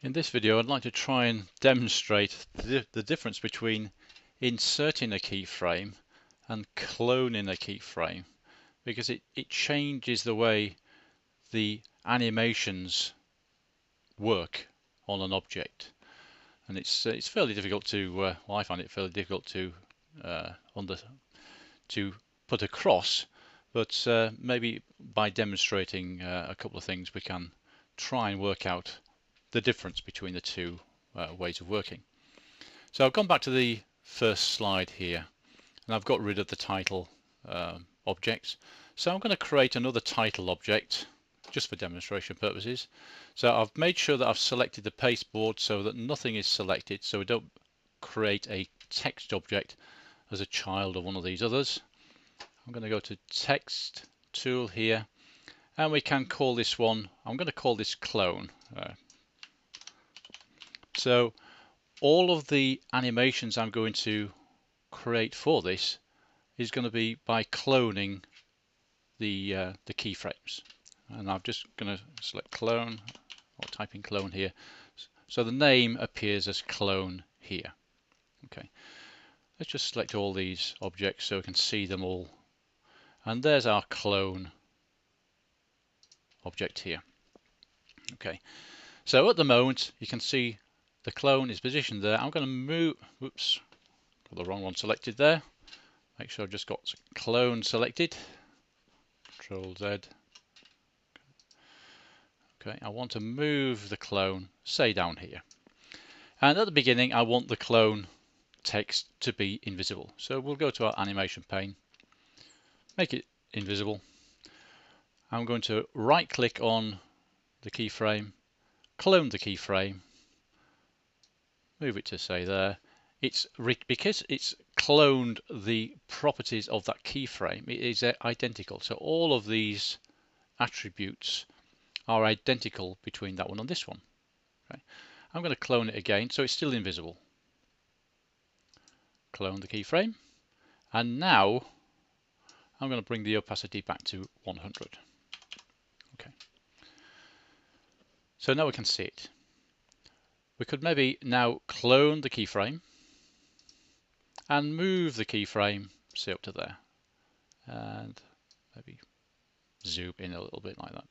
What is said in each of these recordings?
In this video, I'd like to try and demonstrate the difference between inserting a keyframe and cloning a keyframe, because it changes the way the animations work on an object, and it's fairly difficult to well, I find it fairly difficult to put across, but maybe by demonstrating a couple of things we can try and work out the difference between the two ways of working. So I've gone back to the first slide here, and I've got rid of the title objects. So I'm going to create another title object just for demonstration purposes. So I've made sure that I've selected the pasteboard so that nothing is selected, so we don't create a text object as a child of one of these others. I'm going to go to text tool here, and we can call this one, I'm going to call this clone. So all of the animations I'm going to create for this is going to be by cloning the keyframes, and I'm just going to select clone or type in clone here, so the name appears as clone here. Okay, let's just select all these objects so we can see them all, and there's our clone object here. Okay, so at the moment you can see the clone is positioned there. I'm going to move, whoops, got the wrong one selected there. Make sure I've just got clone selected. Control Z. Okay, I want to move the clone, say down here. And at the beginning I want the clone text to be invisible. So we'll go to our animation pane, make it invisible. I'm going to right click on the keyframe, clone the keyframe, move it to say there. It's because it's cloned the properties of that keyframe, it is identical. So all of these attributes are identical between that one and this one. Okay. I'm going to clone it again so it's still invisible. Clone the keyframe, and now I'm going to bring the opacity back to 100. Okay. So now we can see it. We could maybe now clone the keyframe and move the keyframe, say up to there, and maybe zoom in a little bit like that.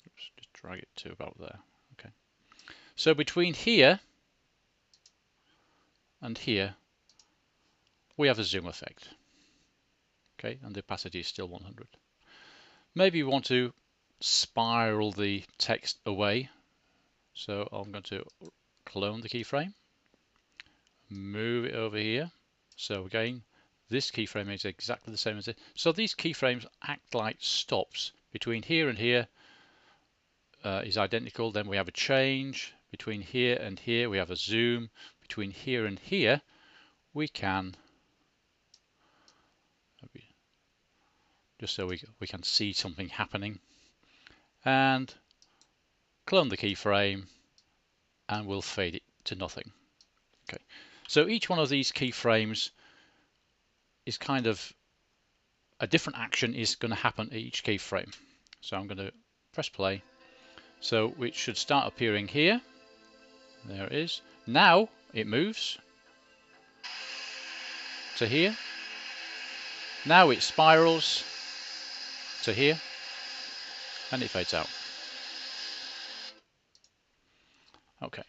Oops, just drag it to about there. Okay. So between here and here, we have a zoom effect. Okay, and the opacity is still 100. Maybe you want to spiral the text away. So I'm going to clone the keyframe, move it over here. So again, this keyframe is exactly the same as it. So these keyframes act like stops. Between here and here is identical. Then we have a change. Between here and here we have a zoom. Between here and here we can, just so we can see something happening, and clone the keyframe, and we'll fade it to nothing. Okay, so each one of these keyframes is kind of a different action is going to happen at each keyframe. So I'm going to press play. So it should start appearing here. There it is. Now it moves to here. Now it spirals to here, and it fades out. Okay.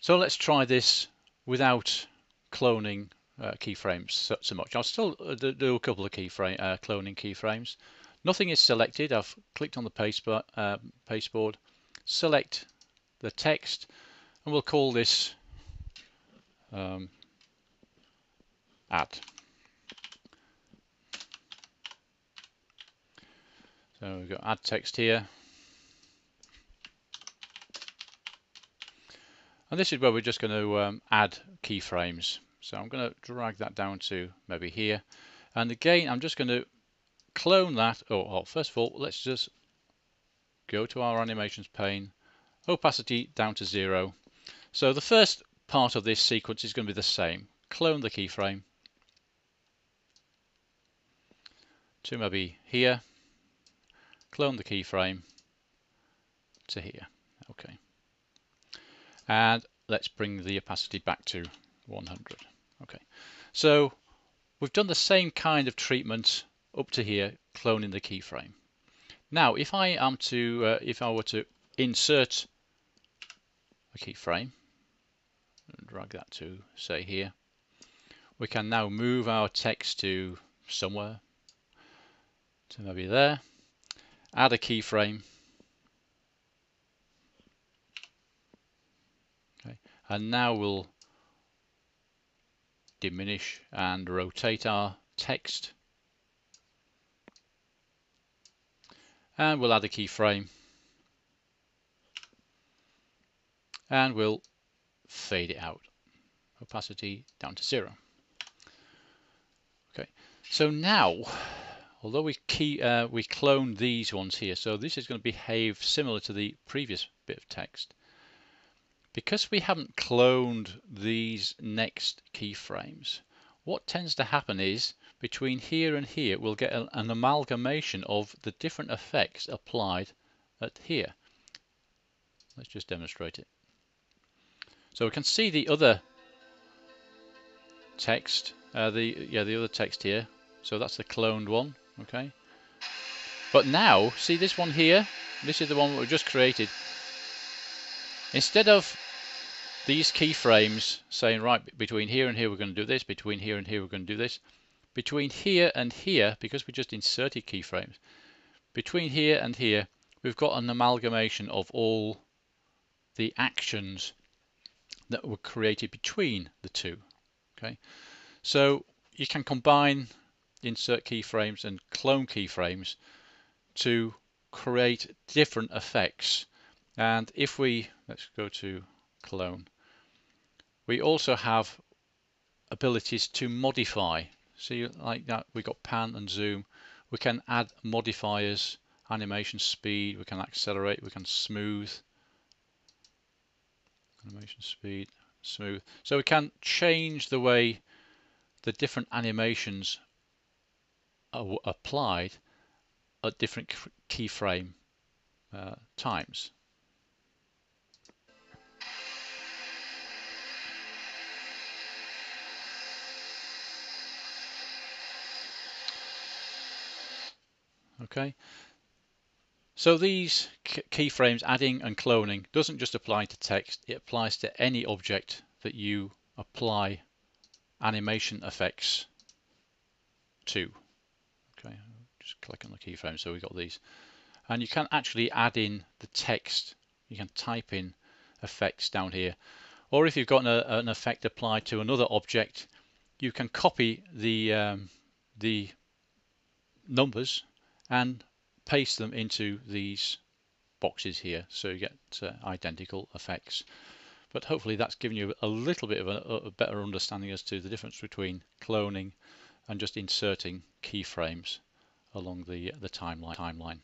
So let's try this without cloning keyframes so much. I'll still do a couple of cloning keyframes. Nothing is selected. I've clicked on the pasteboard, select the text, and we'll call this add. So we've got add text here. And this is where we're just going to add keyframes. So I'm going to drag that down to maybe here. And again, I'm just going to clone that. Oh, first of all, let's just go to our animations pane, opacity down to 0. So the first part of this sequence is going to be the same. Clone the keyframe to maybe here. Clone the keyframe to here. Okay. And let's bring the opacity back to 100. Okay, so we've done the same kind of treatment up to here, cloning the keyframe. Now, if I were to insert a keyframe and drag that to say here, we can now move our text to somewhere, to maybe there, add a keyframe, okay, and now we'll diminish and rotate our text, and we'll add a keyframe, and we'll fade it out, opacity down to 0. Okay, so now, although we clone these ones here, so this is going to behave similar to the previous bit of text. Because we haven't cloned these next keyframes, what tends to happen is between here and here we'll get an amalgamation of the different effects applied at here. Let's just demonstrate it. So we can see the other text, the other text here. So that's the cloned one, okay. But now, see this one here? This is the one that we just created. Instead of these keyframes saying, right, between here and here we're going to do this, between here and here we're going to do this, between here and here, because we just inserted keyframes, between here and here we've got an amalgamation of all the actions that were created between the two. Okay, so you can combine insert keyframes and clone keyframes to create different effects. And if let's go to clone, we also have abilities to modify. See, like that, we got pan and zoom. We can add modifiers, animation speed, we can accelerate, we can smooth, animation speed, smooth. So we can change the way the different animations are applied at different keyframe times. Okay, so these keyframes, adding and cloning, doesn't just apply to text, it applies to any object that you apply animation effects to. Okay, just click on the keyframe, so we've got these. And you can actually add in the text, you can type in effects down here. Or if you've got an effect applied to another object, you can copy the numbers and paste them into these boxes here, so you get identical effects. But hopefully that's given you a little bit of a better understanding as to the difference between cloning and just inserting keyframes along the timeline.